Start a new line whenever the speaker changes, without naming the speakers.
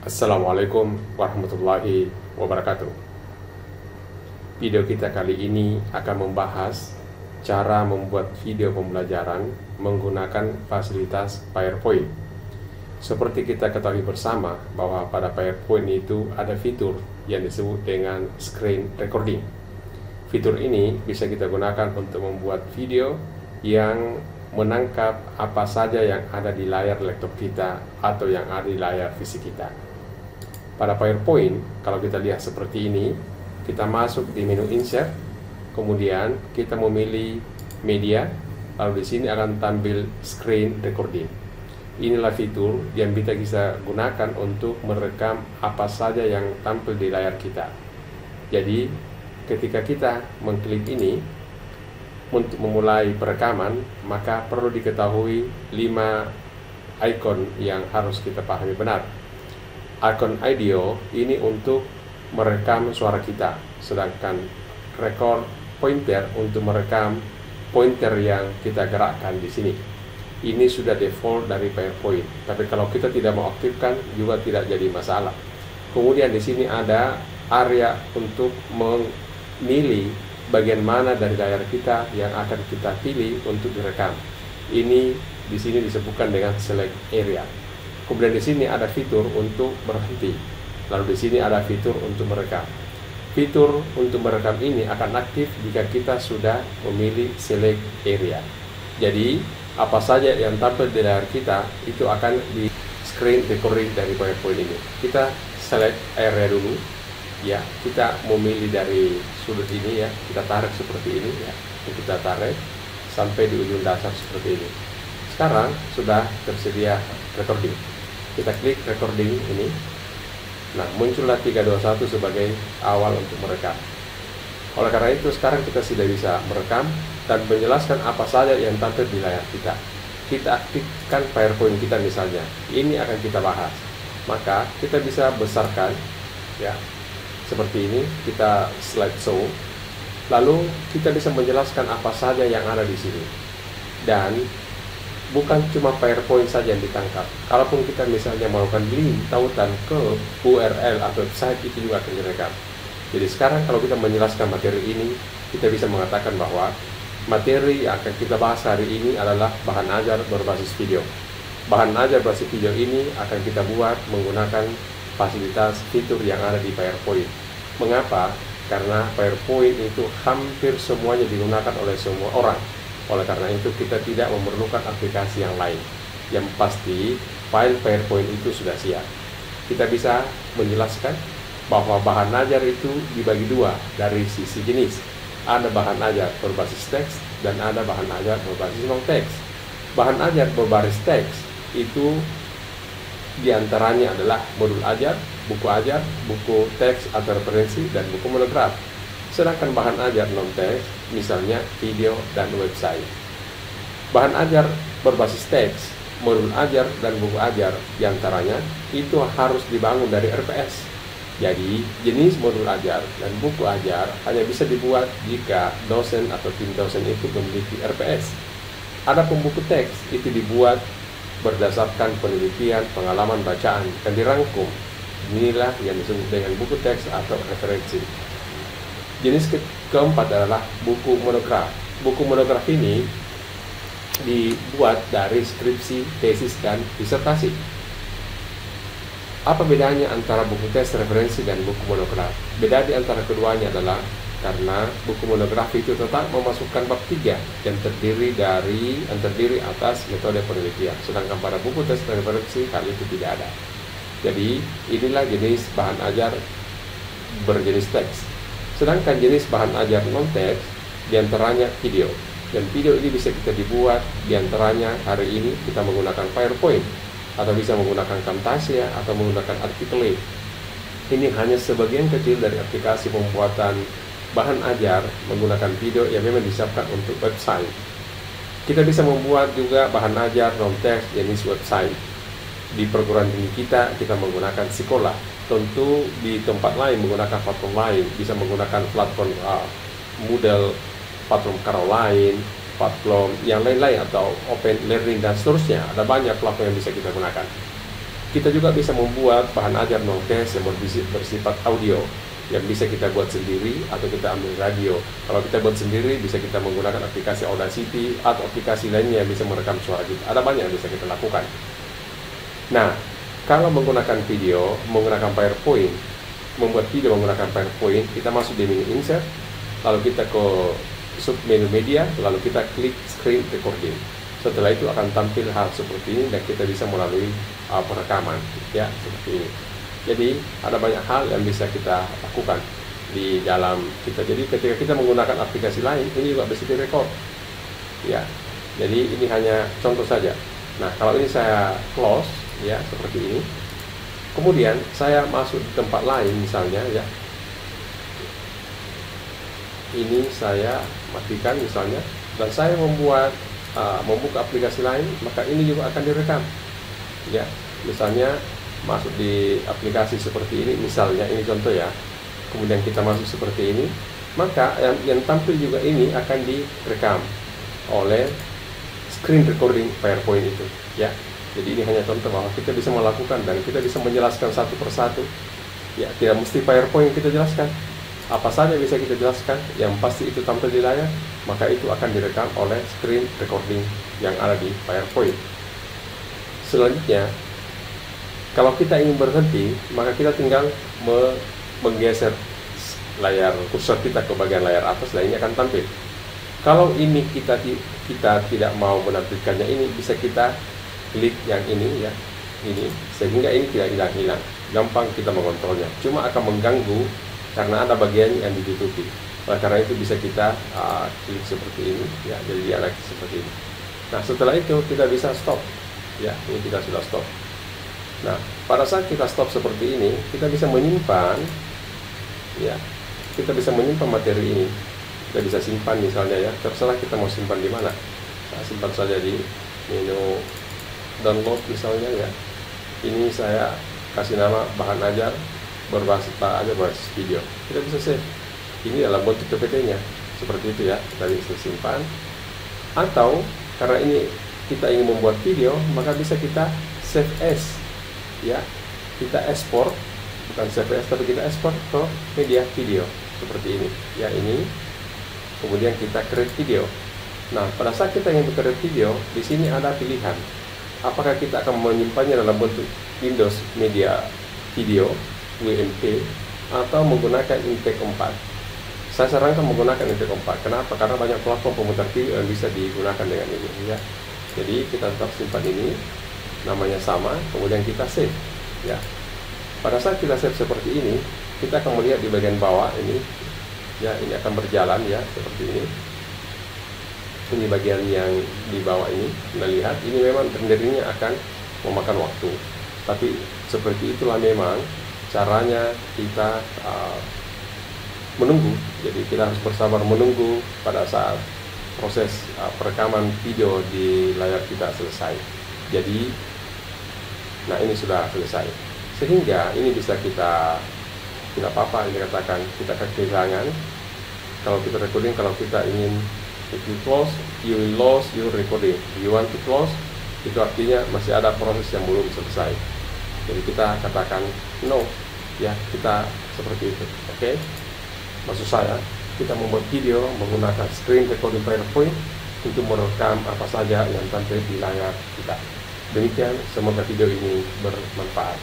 Assalamualaikum warahmatullahi wabarakatuh. Video kita kali ini akan membahas cara membuat video pembelajaran menggunakan fasilitas PowerPoint. Seperti kita ketahui bersama bahwa pada PowerPoint itu ada fitur yang disebut dengan screen recording. Fitur ini bisa kita gunakan untuk membuat video yang menangkap apa saja yang ada di layar laptop kita atau yang ada di layar fisik kita. Pada PowerPoint, kalau kita lihat seperti ini, kita masuk di menu Insert, kemudian kita memilih Media, lalu di sini akan tampil Screen Recording. Inilah fitur yang kita gunakan untuk merekam apa saja yang tampil di layar kita. Jadi, ketika kita mengklik ini, untuk memulai perekaman, maka perlu diketahui 5 icon yang harus kita pahami benar. Icon audio ini untuk merekam suara kita, sedangkan record pointer untuk merekam pointer yang kita gerakkan di sini. Ini sudah default dari PowerPoint, tapi kalau kita tidak mau aktifkan juga tidak jadi masalah. Kemudian di sini ada area untuk memilih bagian mana dari layar kita yang akan kita pilih untuk direkam. Ini di sini disebutkan dengan select area. Kemudian di sini ada fitur untuk berhenti. Lalu di sini ada fitur untuk merekam. Fitur untuk merekam ini akan aktif jika kita sudah memilih select area. Jadi, apa saja yang tampil di layar kita itu akan di screen recording dari PowerPoint ini. Kita select area dulu. Ya, kita memilih dari sudut ini ya. Kita tarik seperti ini ya. Kita tarik sampai di ujung dasar seperti ini. Sekarang sudah tersedia recording. Kita klik recording ini. Nah, muncullah 321 sebagai awal untuk merekam. Oleh karena itu, sekarang kita sudah bisa merekam dan menjelaskan apa saja yang tampil di layar kita. Kita aktifkan PowerPoint kita misalnya. Ini akan kita bahas. Maka kita bisa besarkan ya. Seperti ini, kita slideshow. Lalu kita bisa menjelaskan apa saja yang ada di sini. Dan bukan cuma PowerPoint saja yang ditangkap. Kalaupun kita misalnya melakukan link tautan ke URL atau website, itu juga akan direkam. Jadi sekarang kalau kita menjelaskan materi ini, kita bisa mengatakan bahwa materi yang akan kita bahas hari ini adalah bahan ajar berbasis video. Bahan ajar berbasis video ini akan kita buat menggunakan fasilitas fitur yang ada di PowerPoint. Mengapa? Karena PowerPoint itu hampir semuanya digunakan oleh semua orang. Oleh karena itu kita tidak memerlukan aplikasi yang lain. Yang pasti file PowerPoint itu sudah siap. Kita bisa menjelaskan bahwa bahan ajar itu dibagi dua dari sisi jenis. Ada bahan ajar berbasis teks dan ada bahan ajar berbasis non-teks. Bahan ajar berbasis teks itu diantaranya adalah modul ajar, buku teks atau referensi, dan buku monograf. Sedangkan bahan ajar non-teks, misalnya video dan website. Bahan ajar berbasis teks, modul ajar dan buku ajar diantaranya itu harus dibangun dari RPS. Jadi, jenis modul ajar dan buku ajar hanya bisa dibuat jika dosen atau tim dosen itu memiliki RPS. Adapun buku teks itu dibuat berdasarkan penelitian, pengalaman bacaan, dan dirangkum. Inilah yang disebut dengan buku teks atau referensi. Jenis keempat adalah buku monograf. Buku monograf ini dibuat dari skripsi, tesis, dan disertasi. Apa bedanya antara buku teks, referensi, dan buku monograf? Beda di antara keduanya adalah karena buku monograf itu tetap memasukkan bab 3 yang terdiri atas metode penelitian. Sedangkan pada buku teks dan referensi hal itu tidak ada. Jadi inilah jenis bahan ajar berjenis teks. Sedangkan jenis bahan ajar non-teks diantaranya video. Dan video ini bisa kita dibuat diantaranya hari ini kita menggunakan PowerPoint, atau bisa menggunakan Camtasia, atau menggunakan Articulate. Ini hanya sebagian kecil dari aplikasi pembuatan bahan ajar menggunakan video yang memang disiapkan untuk website. Kita bisa membuat juga bahan ajar non-teks jenis website. Di perguruan tinggi kita menggunakan Sekolah. Tentu di tempat lain menggunakan platform lain, bisa menggunakan platform Moodle, platform Caroline, platform yang lain-lain, atau Open Learning dan seterusnya. Ada banyak platform yang bisa kita gunakan. Kita juga bisa membuat bahan ajar notes yang bersifat audio, yang bisa kita buat sendiri atau kita ambil radio. Kalau kita buat sendiri, bisa kita menggunakan aplikasi Audacity atau aplikasi lainnya yang bisa merekam suara kita. Ada banyak yang bisa kita lakukan. Nah, kalau menggunakan video, menggunakan PowerPoint, membuat video menggunakan PowerPoint, kita masuk di menu Insert, lalu kita ke submenu media, lalu kita klik Screen Recording. Setelah itu akan tampil hal seperti ini dan kita bisa melalui perekaman, ya, seperti ini. Jadi ada banyak hal yang bisa kita lakukan di dalam kita. Jadi ketika kita menggunakan aplikasi lain, ini juga bisa direkod, ya. Jadi ini hanya contoh saja. Nah, kalau ini saya close, ya, seperti ini. Kemudian saya masuk di tempat lain, misalnya, ya. Ini saya matikan misalnya, dan saya membuka aplikasi lain, maka ini juga akan direkam, ya. Misalnya masuk di aplikasi seperti ini, misalnya ini contoh, ya. Kemudian kita masuk seperti ini, maka yang tampil juga ini akan direkam oleh screen recording PowerPoint itu, ya. Jadi ini hanya contoh bahwa kita bisa melakukan dan kita bisa menjelaskan satu persatu, ya. Tidak mesti PowerPoint kita jelaskan, apa saja bisa kita jelaskan, yang pasti itu tampil di layar, maka itu akan direkam oleh screen recording yang ada di PowerPoint. Selanjutnya, kalau kita ingin berhenti, maka kita tinggal menggeser layar kursor kita ke bagian layar atas, dan ini akan tampil. Kalau ini kita tidak mau menampilkannya, ini bisa kita klik yang ini, ya, ini, sehingga ini tidak hilang-hilang. Gampang kita mengontrolnya, cuma akan mengganggu karena ada bagian yang ditutupi. Karena itu bisa kita klik seperti ini, ya, jadi dia lagi seperti ini. Nah, setelah itu kita bisa stop, ya. Ini kita sudah stop. Nah, pada saat kita stop seperti ini, kita bisa menyimpan, ya, kita bisa menyimpan materi ini. Kita bisa simpan misalnya, ya, terserah kita mau simpan di mana. Nah, simpan saja di menu download misalnya, ya. Ini saya kasih nama bahan ajar berbasis video. Kita bisa save ini dalam bentuk PPT-nya seperti itu, ya. Kita bisa simpan, atau karena ini kita ingin membuat video, maka bisa kita save as, ya. Kita ekspor, bukan save as, tapi kita ekspor ke media video seperti ini, ya. Ini kemudian kita create video. Nah, pada saat kita ingin create video, di sini ada pilihan apakah kita akan menyimpannya dalam bentuk Windows Media Video WMP atau menggunakan MP4. Saya sarankan menggunakan MP4. Kenapa? Karena banyak platform pemutar video yang bisa digunakan dengan ini, ya. Jadi kita tetap simpan ini, namanya sama, kemudian kita save, ya. Pada saat kita save seperti ini, kita akan melihat di bagian bawah ini, ya, ini akan berjalan, ya, seperti ini. Ini bagian yang di bawah ini, Anda lihat, ini memang renderingnya akan memakan waktu. Tapi seperti itulah memang caranya kita menunggu. Jadi kita harus bersabar menunggu pada saat proses perekaman video di layar kita selesai. Jadi, nah, ini sudah selesai, sehingga ini bisa kita, tidak apa-apa ini katakan kita kehilangan kalau kita recording. Kalau kita ingin, if you close, you will lose your recording. You want to close, itu artinya masih ada proses yang belum selesai. Jadi kita katakan no, ya, kita seperti itu, oke? Maksud saya, kita membuat video menggunakan screen recording PowerPoint untuk merekam apa saja yang tampil di layar kita. Demikian, semoga video ini bermanfaat.